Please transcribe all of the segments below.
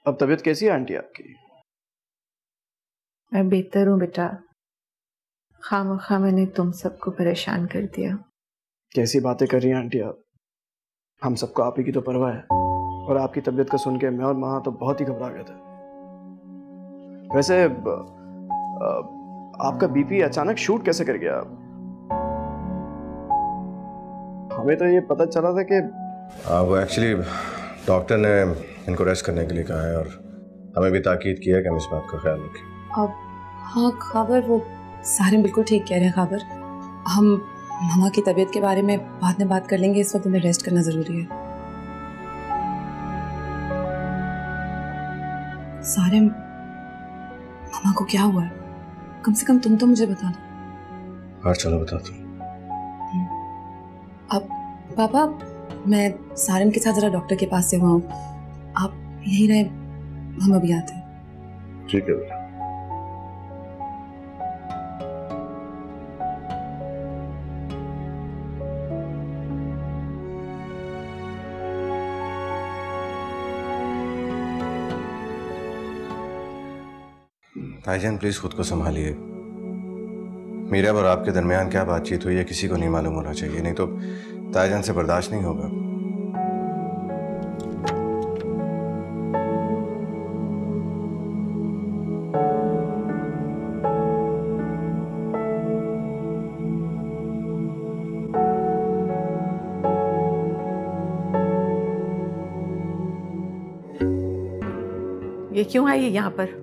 अब तबीयत कैसी है आंटी आपकी? मैं बेहतर हूँ बेटा। खामखा मैंने तुम सबको परेशान कर दिया। कैसी बातें कर रही हैं आंटी आप? हम सबको आप ही की तो परवाह है, और आपकी तबीयत का सुन के मैं और माँ तो बहुत ही घबरा गए थे। वैसे आपका बीपी अचानक शूट कैसे कर गया? हमें तो ये पता चला था कि वो एक्चुअली डॉक्टर ने इनको रेस्ट करने के लिए कहा है, और हमें भी ताकीद किया है कि हम इस बात का ख्याल रखें। अब हाँ खबर, वो सारे बिल्कुल ठीक कह रहे हैं खबर। हम मामा की तबीयत के बारे में बाद में बात कर लेंगे, इस वक्त उन्हें रेस्ट करना जरूरी है। सारे मामा को क्या हुआ है? कम से कम तुम तो मुझे बता दो। हाँ चलो बताता हूँ। अब पापा, मैं सारिम के साथ जरा डॉक्टर के पास से हुआ हूँ, आप यहीं रहे, हम अभी आते हैं। ठीक है बेटा। भाईजान प्लीज खुद को संभालिए। मेरा और आपके दरमियान क्या बातचीत हुई है किसी को नहीं मालूम होना चाहिए, नहीं तो ताईजान से बर्दाश्त नहीं होगा। ये क्यों आई है यहाँ पर?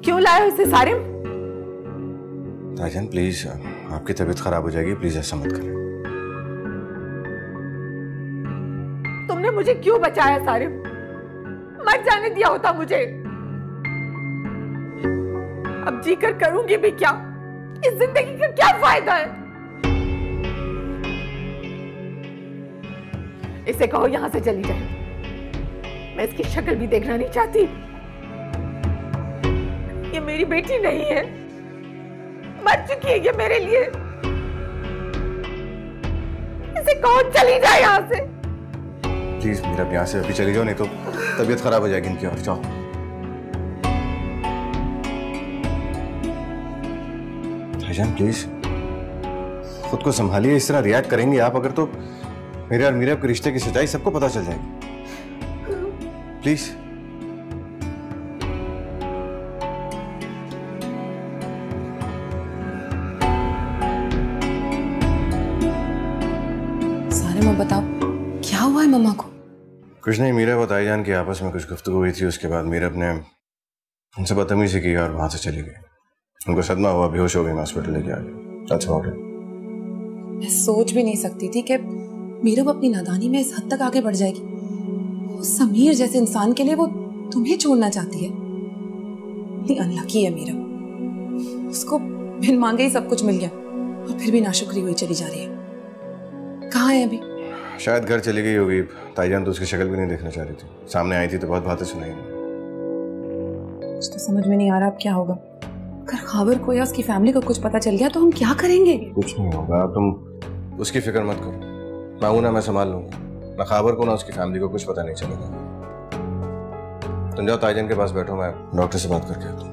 क्यों लाए हो इसे सारिम? ताईजान प्लीज, आपकी तबीयत खराब हो जाएगी, प्लीज ऐसा मत करें। तुमने मुझे क्यों बचाया सारिम? मर जाने दिया होता मुझे। अब जीकर करूंगी भी क्या? इस जिंदगी का क्या फायदा है? इसे कहो यहां से चली जाए। मैं इसकी शक्ल भी देखना नहीं चाहती। ये मेरी बेटी नहीं है, मर चुकी है ये मेरे लिए। इसे कहो चली जाए यहाँ से। प्लीज मेरा यहाँ से अभी चली जाओ, नहीं तो तबीयत खराब हो जाएगी इनकी। और जाओ। भाईजान प्लीज खुद को संभालिए। इस तरह रिएक्ट करेंगे आप अगर, तो मेरे और मीरा के रिश्ते की सच्चाई सबको पता चल जाएगी। प्लीज। सारे माँ बताओ क्या हुआ है मम्मा को? कुछ नहीं, मीरा और ताईजान की आपस में कुछ गुफ्तगू हुई थी, उसके बाद मीरा ने उनसे बदतमीजी की और वहां से चली गई। उनको सदमा हुआ, बेहोश हो गई, मैं हॉस्पिटल लेके आ गया। That's about it। मैं सोच भी नहीं सकती थी कि मीरा अपनी नादानी में इस हद तक आगे बढ़ जाएगी। वो समीर जैसे इंसान के लिए वो तुम्हें छोड़ना चाहती है। इतनी अनलकी है मीरा, उसको बिन मांगे ही सब कुछ मिल गया और फिर भी नाशुक्री हुई चली जा रही है। कहाँ है अभी? शायद घर चली गई होगी। ताईजान तो उसकी शक्ल भी नहीं देखना चाह रही थी, सामने आई थी तो बहुत बातें सुनाई। कुछ तो समझ में नहीं आ रहा अब क्या होगा। अगर खबर को या उसकी फैमिली को कुछ पता चल गया तो हम क्या करेंगे? कुछ नहीं होगा, तुम उसकी फिक्र मत करो। मांगू ना, मैं संभाल लूंगा। ना खबर को ना उसकी फैमिली को कुछ पता नहीं चलेगा। तुम जाओ ताईजान के पास बैठो, मैं डॉक्टर से बात करके आता हूँ।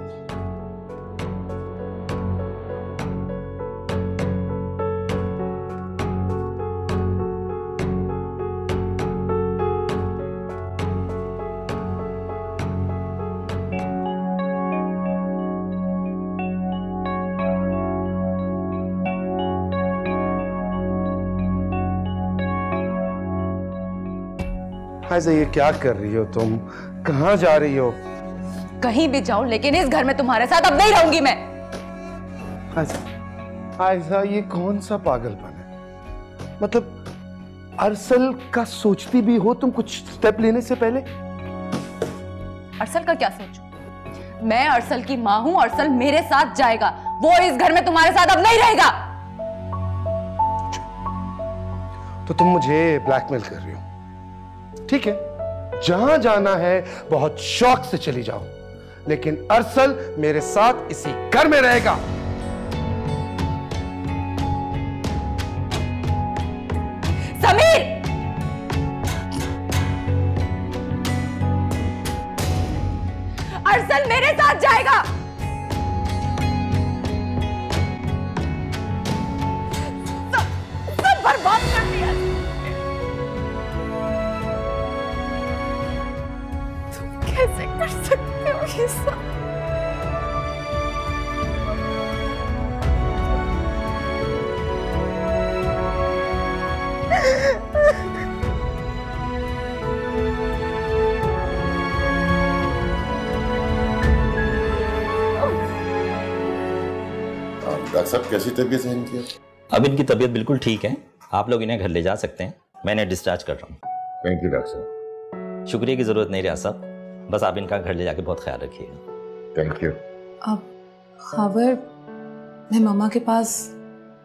ऐसे ये क्या कर रही हो तुम? कहाँ जा रही हो? कहीं भी जाऊं, लेकिन इस घर में तुम्हारे साथ अब नहीं रहूंगी मैं। आयशा ये कौन सा पागलपन है? मतलब अरसल का सोचती भी हो तुम कुछ स्टेप लेने से पहले? अरसल का क्या सोचूं? मैं अरसल की मां हूं, अरसल मेरे साथ जाएगा। वो इस घर में तुम्हारे साथ अब नहीं रहेगा। तो तुम मुझे ब्लैकमेल कर रही हो? ठीक है, जहां जाना है बहुत शौक से चली जाओ, लेकिन अरसल मेरे साथ इसी घर में रहेगा। समीर! मेरे साथ जाएगा। सब बर्बाद कर दिया। तुम कैसे कर सकते हो ये सब? डॉक्टर साहब कैसी तबीयत है इनकी? अब इनकी तबीयत बिल्कुल ठीक है, आप लोग इन्हें घर ले जा सकते हैं। मैं इन्हें डिस्चार्ज कर रहा हूँ। थैंक यू डॉक्टर साहब। शुक्रिया की जरूरत नहीं रियाज साहब, बस आप इनका घर ले जाके बहुत ख्याल रखिएगा। Thank you. अब खबर, मैं मामा के पास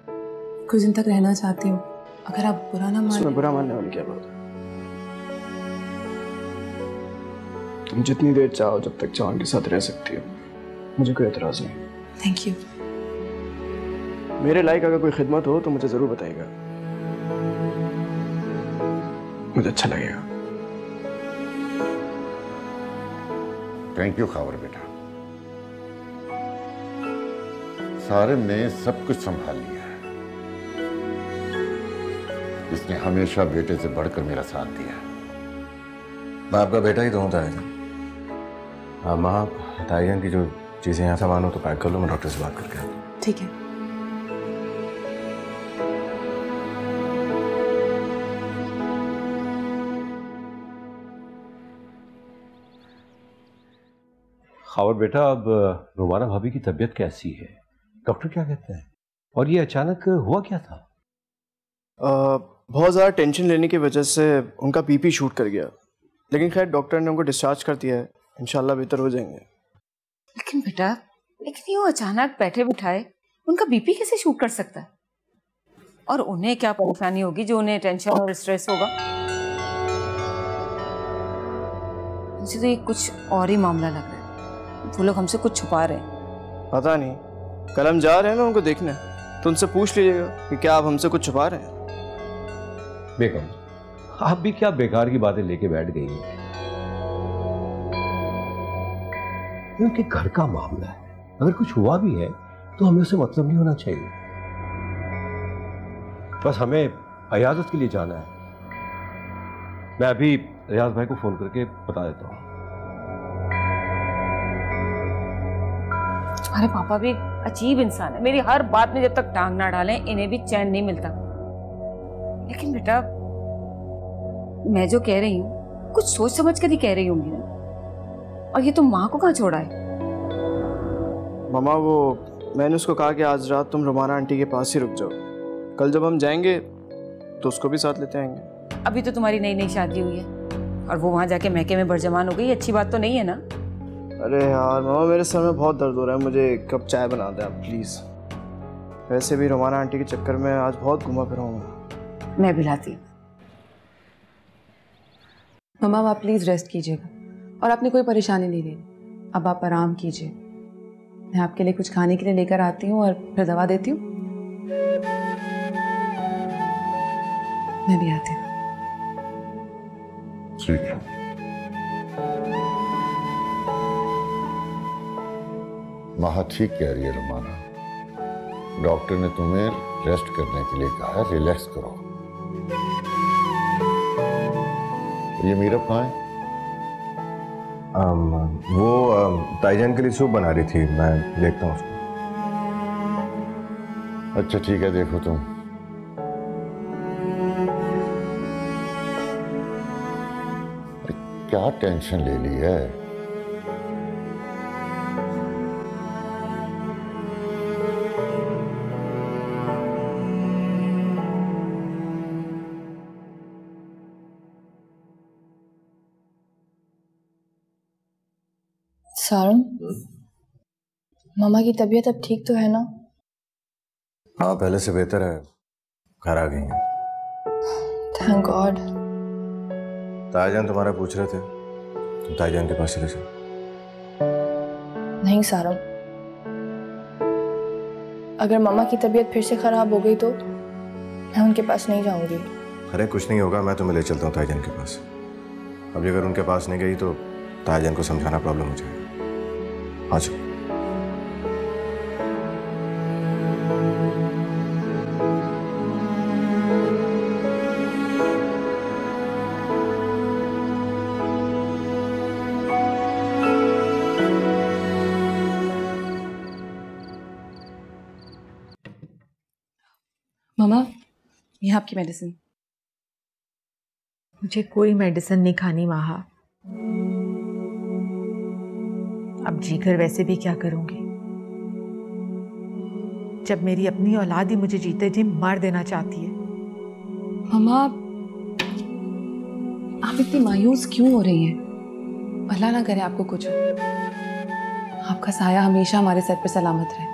कुछ दिन तक रहना चाहती हूँ, अगर आप बुरा ना माने। बुरा मानने वाली क्या बात है? तुम जितनी देर चाहो, जब तक चाहो, उनके साथ रह सकती हो, मुझे कोई एतराज नहीं। Thank you. मेरे लायक अगर कोई खिदमत हो तो मुझे जरूर बताइएगा, मुझे अच्छा लगेगा। थैंक यू खावर बेटा। सारिम ने सब कुछ संभाल लिया है। इसने हमेशा बेटे से बढ़कर मेरा साथ दिया है। मैं आपका बेटा ही तो हूँ ताईजान। हाँ माँ, ताईजान की जो चीज़ें यहाँ सामान हो तो पैक कर लो, मैं डॉक्टर से बात करके आता हूँ। ठीक है। खावर बेटा, अब रुमाना भाभी की तबीयत कैसी है? डॉक्टर क्या कहते हैं? और ये अचानक हुआ क्या था? बहुत ज़्यादा टेंशन लेने की वजह से उनका बीपी शूट कर गया, लेकिन खैर डॉक्टर ने उनको डिस्चार्ज कर दिया है, इंशाल्लाह बेहतर हो जाएंगे। लेकिन बेटा, लेकिन वो अचानक बैठे बिठाए उनका बीपी कैसे शूट कर सकता है? और उन्हें क्या परेशानी होगी जो उन्हें टेंशन और स्ट्रेस होगा? मुझे तो ये कुछ और ही मामला लग रहा है। वो लोग हमसे कुछ छुपा रहे हैं। पता नहीं, कल हम जा रहे हैं ना उनको देखने, तो उनसे पूछ लीजिएगा कि क्या आप हमसे कुछ छुपा रहे हैं। बेगम, आप भी क्या बेकार की बातें लेके बैठ गई हैं? उनके घर का मामला है, अगर कुछ हुआ भी है तो हमें उससे मतलब नहीं होना चाहिए। बस हमें इयादत के लिए जाना है। मैं अभी रियाज भाई को फोन करके बता देता हूँ। तुम्हारे पापा भी अजीब इंसान है, मेरी हर बात में जब तक टांग ना डालें इन्हें भी चैन नहीं मिलता। लेकिन बेटा, मैं जो कह रही हूँ कुछ सोच समझ कर ही कह रही होंगी ना। और ये तुम माँ को कहाँ छोड़ा है? मामा, वो मैंने उसको कहा कि आज रात तुम रुमाना आंटी के पास ही रुक जाओ, कल जब हम जाएंगे तो उसको भी साथ लेते आएंगे। अभी तो तुम्हारी नई नई शादी हुई है और वो वहां जाके महके में बरजमान हो गई, अच्छी बात तो नहीं है ना? अरे यार मामा, मेरे सर में बहुत दर्द हो रहा है, मुझे एक कप चाय बना दे आप प्लीज़। वैसे भी रुमाना आंटी के चक्कर में आज बहुत घुमा फिरा हूँ। मैं भी लाती हूँ। मम्मा, आप प्लीज़ रेस्ट कीजिएगा और आपने कोई परेशानी नहीं लेनी। अब आप आराम कीजिए, मैं आपके लिए कुछ खाने के लिए लेकर आती हूँ और फिर दवा देती हूँ। मैं भी आती हूँ। ठीक है। माँ ठीक कह रही है रुमाना, डॉक्टर ने तुम्हें रेस्ट करने के लिए कहा है, रिलैक्स करो। ये मीरब कहाँ है? वो ताईजान के लिए सूप बना रही थी, मैं देखता हूँ उसको। अच्छा ठीक है, देखो तुम। क्या टेंशन ले ली है? सारंग, मामा की तबीयत अब ठीक तो है ना? हाँ, पहले से बेहतर है, घर आ गई हैं। Thank God. ताईजान तुम्हारा पूछ रहे थे, तुम ताईजान के पास चले जाओ। नहीं सारंग, अगर मामा की तबीयत फिर से खराब हो गई तो मैं उनके पास नहीं जाऊंगी। अरे कुछ नहीं होगा, मैं तुम्हें ले चलता हूँ ताईजान के पास। अब अगर उनके पास नहीं गई तो ताईजान को समझाना प्रॉब्लम हो जाएगा। आ जाओ। मामा, ये आपकी मेडिसिन। मुझे कोई मेडिसिन नहीं खानी माहा। अब जीकर वैसे भी क्या करूंगी जब मेरी अपनी औलाद ही मुझे जीते जी मार देना चाहती है। मामा, आप इतनी मायूस क्यों हो रही हैं? भला ना करे आपको कुछ। आपका साया हमेशा हमारे सर पर सलामत रहे।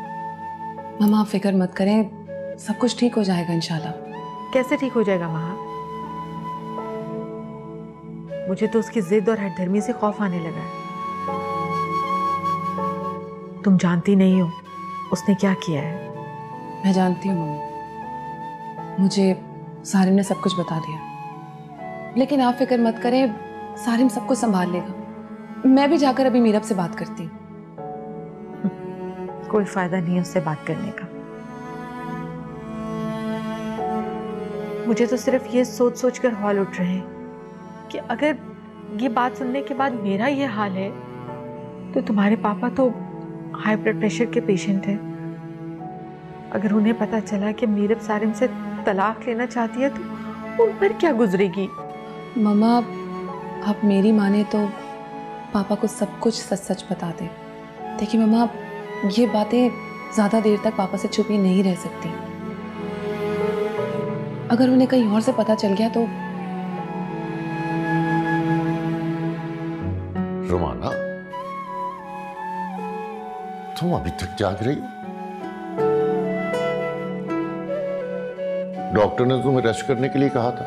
मामा, आप फिक्र मत करें, सब कुछ ठीक हो जाएगा इंशाल्लाह। कैसे ठीक हो जाएगा माहा? मुझे तो उसकी जिद और हठधर्मी से खौफ आने लगा है। तुम जानती नहीं हो उसने क्या किया है। मैं जानती हूँ मम्मी, मुझे सारिम ने सब कुछ बता दिया, लेकिन आप फिक्र मत करें, सारिम सब कुछ संभाल लेगा। मैं भी जाकर अभी मीरब से बात करती हूँ। कोई फायदा नहीं है उससे बात करने का। मुझे तो सिर्फ ये सोच सोच कर हौल उठ रहे हैं कि अगर ये बात सुनने के बाद मेरा ये हाल है तो तुम्हारे पापा तो हाई ब्लड प्रेशर के पेशेंट हैं। अगर उन्हें पता चला कि मीरब सारिम से तलाक लेना चाहती है तो उन पर क्या गुजरेगी? मम्मा, आप मेरी माने तो पापा को सब कुछ सच सच बता दे। देखिए मम्मा, ये बातें ज़्यादा देर तक पापा से छुपी नहीं रह सकती। अगर उन्हें कहीं और से पता चल गया तो। रोमाना, तुम अभी तक जाग रही हो? डॉक्टर ने तुम्हें रेस्ट करने के लिए कहा था।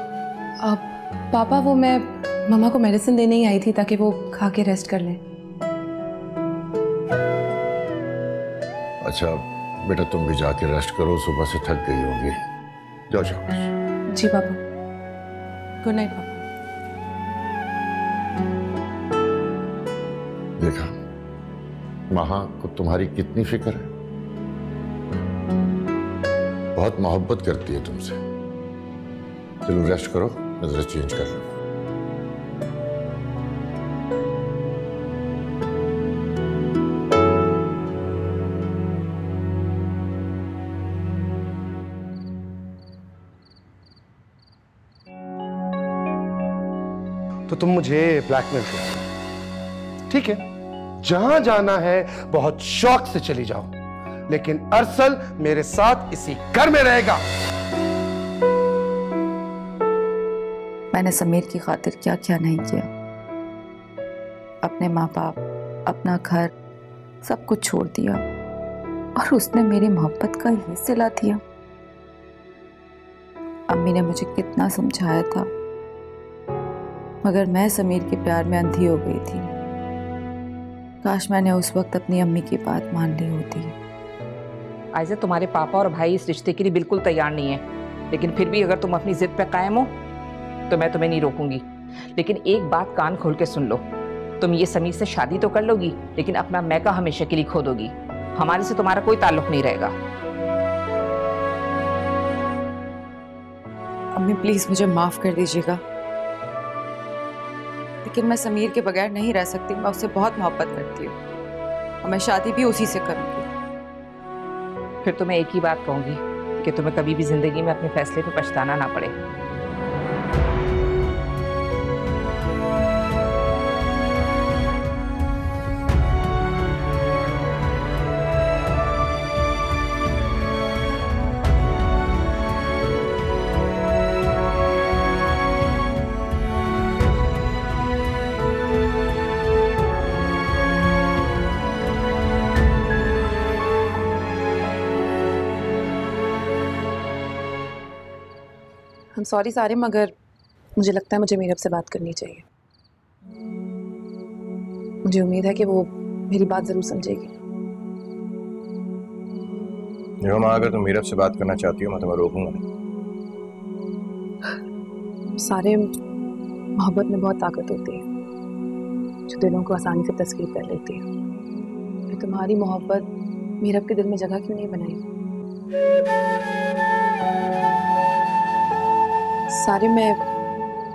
अब पापा, वो मैं मम्मा को मेडिसिन देने ही आई थी ताकि वो खा के रेस्ट कर लें। अच्छा बेटा, तुम भी जाके रेस्ट करो, सुबह से थक गई होंगी। जाओ जाओ। जी पापा, गुड नाइट पापा। देखा महा को तुम्हारी कितनी फिक्र है, बहुत मोहब्बत करती है तुमसे। चलो रेस्ट करो, मैं ड्रेस चेंज कर लूं। तो तुम मुझे ब्लैकमेल कर रहे हो, ठीक है? जहां जाना है बहुत शौक से चली जाओ, लेकिन अरसल मेरे साथ इसी घर में रहेगा। मैंने समीर की खातिर क्या क्या नहीं किया। अपने माँ बाप, अपना घर, सब कुछ छोड़ दिया और उसने मेरी मोहब्बत का ये सिला दिया। अम्मी ने मुझे कितना समझाया था, मगर मैं समीर के प्यार में अंधी हो गई थी। काश मैंने उस वक्त अपनी अम्मी की बात मान ली होती। आयजा, तुम्हारे पापा और भाई इस रिश्ते के लिए बिल्कुल तैयार नहीं है, लेकिन फिर भी अगर तुम अपनी जिद पे कायम हो तो मैं तुम्हें नहीं रोकूंगी। लेकिन एक बात कान खोल के सुन लो, तुम ये समीर से शादी तो कर लोगी, लेकिन अपना मैका हमेशा के लिए खो दोगी। हमारे से तुम्हारा कोई ताल्लुक नहीं रहेगा। अम्मी प्लीज मुझे माफ कर दीजिएगा, लेकिन मैं समीर के बगैर नहीं रह सकती। मैं उससे बहुत मोहब्बत करती हूँ और मैं शादी भी उसी से करूंगी। फिर तो मैं एक ही बात कहूंगी कि तुम्हें कभी भी जिंदगी में अपने फैसले पे पछताना ना पड़े। हम सॉरी सारे, मगर मुझे लगता है मुझे मीरब से बात करनी चाहिए। मुझे उम्मीद है कि वो मेरी बात जरूर समझेगी। माँ, अगर तुम मीरब से बात करना चाहती हो मैं तुम्हें रोकूंगा नहीं। सारे मोहब्बत में बहुत ताकत होती है जो दिलों को आसानी से तस्कीर कर लेती है। फिर तुम्हारी मोहब्बत मीरब के दिल में जगह क्यों नहीं बनाई? सारे मैं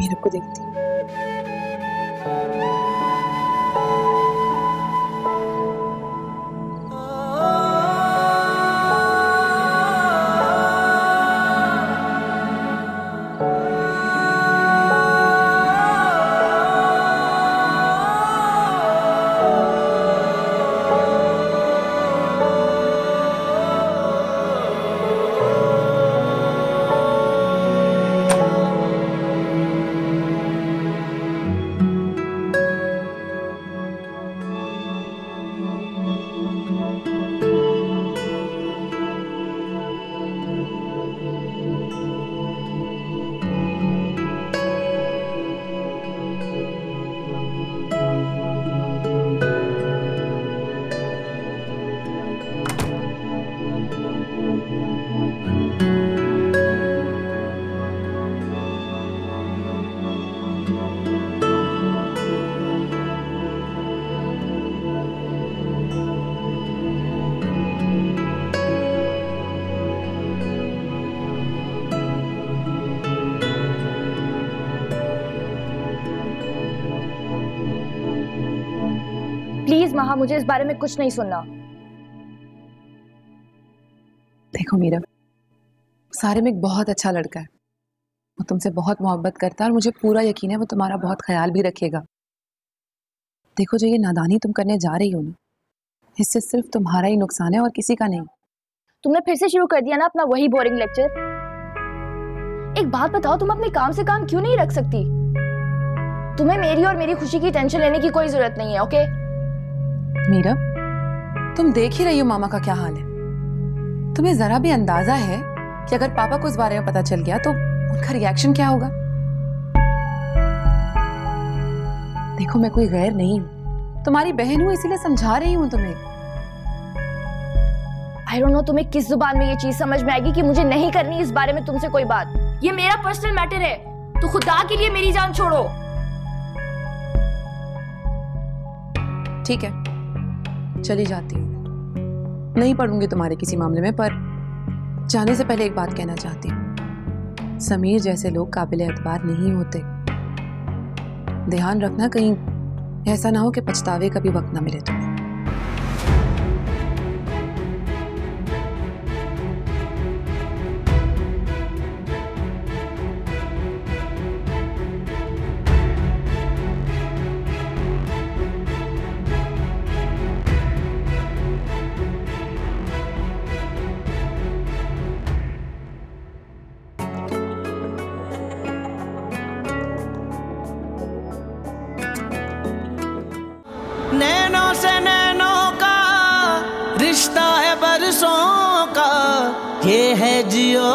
मीरब को देखती हूँ। प्लीज महा, मुझे इस बारे में कुछ नहीं सुनना। देखो मीरब, सारिम एक बहुत अच्छा लड़का है। वो तुमसे बहुत मोहब्बत करता है और मुझे पूरा यकीन है वो तुम्हारा बहुत ख्याल भी रखेगा। देखो, जो ये नादानी तुम करने जा रही हो ना, इससे सिर्फ तुम्हारा ही नुकसान है और किसी का नहीं। तुमने फिर से शुरू कर दिया ना अपना वही बोरिंग लेक्चर। एक बात बताओ, तुम अपने काम से काम क्यों नहीं रख सकती? तुम्हें मेरी और मेरी खुशी की टेंशन लेने की कोई जरूरत नहीं है, ओके? मीरब, तुम देख ही रही हो मामा का क्या हाल है। तुम्हें जरा भी अंदाजा है कि अगर पापा को इस बारे में पता चल गया तो उनका रिएक्शन क्या होगा? देखो, मैं कोई गैर नहीं हूं, तुम्हारी बहन हूं, इसीलिए समझा रही हूं तुम्हें। आई डोंट नो तुम्हें किस जुबान में ये चीज समझ में आएगी कि मुझे नहीं करनी इस बारे में तुमसे कोई बात। ये मेरा पर्सनल मैटर है, तो खुदा के लिए मेरी जान छोड़ो। ठीक है, चली जाती हूँ। नहीं पढ़ूंगी तुम्हारे किसी मामले में, पर जाने से पहले एक बात कहना चाहती हूँ। समीर जैसे लोग काबिल एतबार नहीं होते। ध्यान रखना, कहीं ऐसा ना हो कि पछतावे का भी वक्त ना मिले तुम्हें। नैनों से नैनों का रिश्ता है बरसों का, ये है जियो